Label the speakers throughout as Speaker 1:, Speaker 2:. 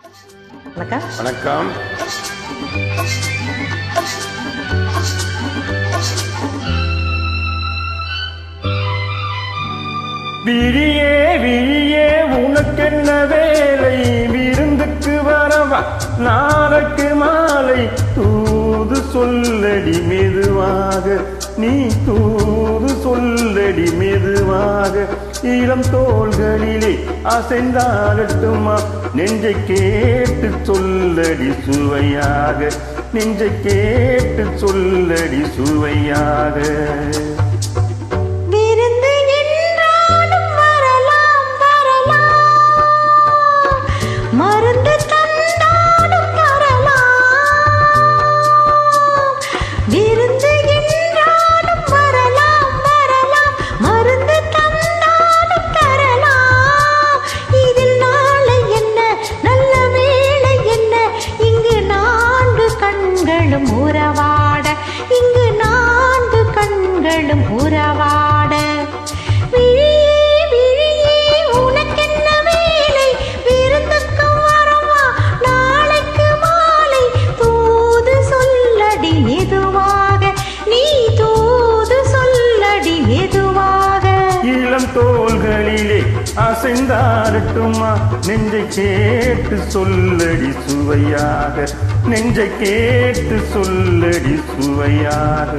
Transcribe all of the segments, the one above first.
Speaker 1: வணக்கம்.
Speaker 2: வணக்கம். விழியே விழியே உனக்கென்ன வேலை, விருந்துக்கு வரவா நாளைக்கு மாலை, தூது சொல்லடி மெதுவாக, நீ தூது சொல்லடி மெதுவாக, இளம் தோள்களிலே அசைந்தாடட்டுமா, நெஞ்சை கேட்டு சொல்லடி சுவையாக, நெஞ்சை கேட்டு சொல்லடி சுவையாக.
Speaker 1: உறவாட இங்கு நான்கு கண்களும் உறவாட, விழியே விழியே உனக்கென்ன வேலை, விருந்துக்கு வரவா நாளைக்கு மாலை, தூது சொல்லடி மெதுவாக, நீ தூது சொல்லடி மெதுவாக.
Speaker 2: இளம் தோள்களிலே அசைந்தாடட்டுமா, நெஞ்சை கேட்டு சொல்லடி சுவையாக, நெஞ்சை கேட்டு சொல்லடி சுவையாக.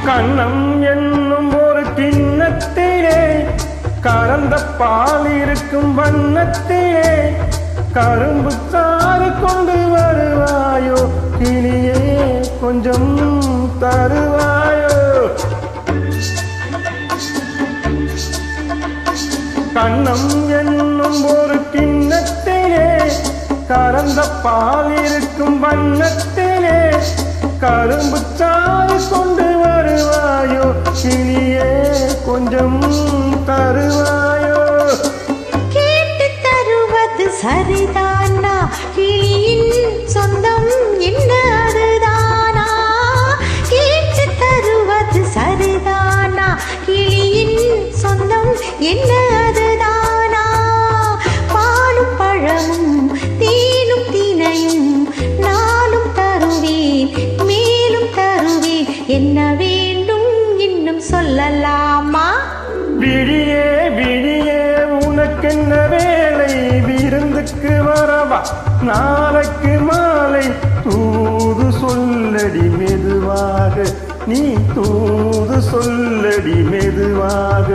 Speaker 2: கண்ணம் என்னும் ஒரு கிண்ணத்திலே கறந்த பால் இருக்கும் வண்ணத்திலே, கரும்பு சாறு கொண்டு வருவாயோ கிளியே, கொஞ்சம் தருவாயோ. கண்ணம் என்னும் ஒரு கிண்ணத்திலே கறந்த பால் இருக்கும் வண்ணத்திலே, கரும்பு சாறு கொண்டு வருவாயோ கிளியே, கொஞ்சம் தருவாயோ.
Speaker 1: கேட்டு தருவது சரிதானா, கிளியின் சொந்தம் என்ன அதுதானா, கேட்டு தருவது சரிதானா, கிளியின் சொந்தம் என்ன அதுதானா, பாலும் பழமும் தேனும் தினையும் நாளும் தருவேன், மேலும் தருவேன், என்ன வேண்டும் இன்னும் சொல்லலாமா.
Speaker 2: விழியே விழியே உனக்கென்ன வேலை, விருந்துக்கு வரவா நாளைக்கு மாலை, தூது சொல்லடி மெதுவாக, நீ தூது சொல்லடி மெதுவாக.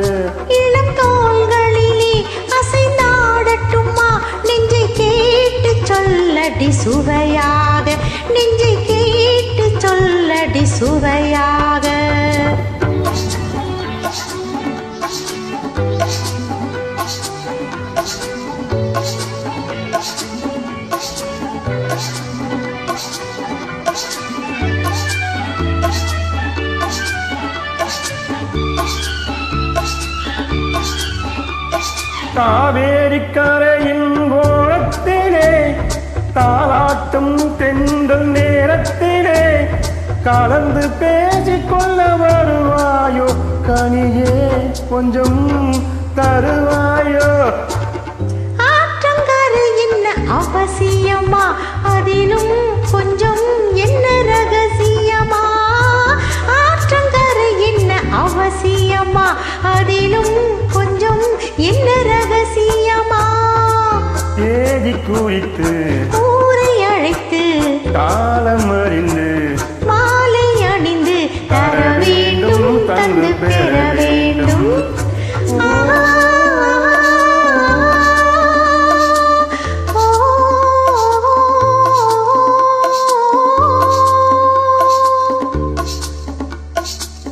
Speaker 1: இளம் தோள்களிலே அசைந்தாடட்டுமா, நெஞ்சை கேட்டு சொல்லடி சுவையாக, நெஞ்சை கேட்டு சொல்லடி சுவையாக.
Speaker 2: காவேரி கரையின் ஓரத்திலே தாலாட்டும் தென்றல் நேரத்திலே, கலந்து பேசிக்கொள்ள வருவாயோ கனியே, கொஞ்சம் தருவாயோ.
Speaker 1: ஆற்றங்கரை என்ன அவசியமா, அதிலும் கொஞ்சம் என்ன ரகசியமா, ஆற்றங்கரை என்ன அவசியமா, அதிலும் கொஞ்சம் என்ன ரகசியமா.
Speaker 2: ஏதி குளித்து
Speaker 1: ஊரை அழைத்து
Speaker 2: காலம் அறிந்து
Speaker 1: மாலை அணிந்து தர வேண்டும், தந்து பெற வேண்டும்.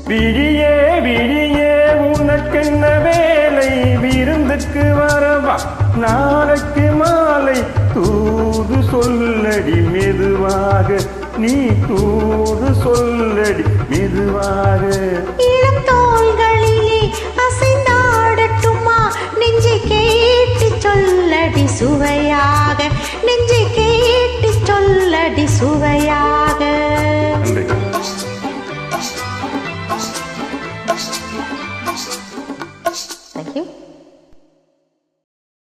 Speaker 2: விழியே விழியே உனக்கென்ன வேலை, விருந்துக்கு வரவா நாளைக்கு மெதுவாக நீ தூது சொல்லடி மெதுவாக.
Speaker 1: இளம் தோள்களிலே அசைந்தாடட்டுமா நெஞ்சை கேட்டு சொல்லடி சுவையாக, நெஞ்சை கேட்டு சொல்லடி சுவையாக.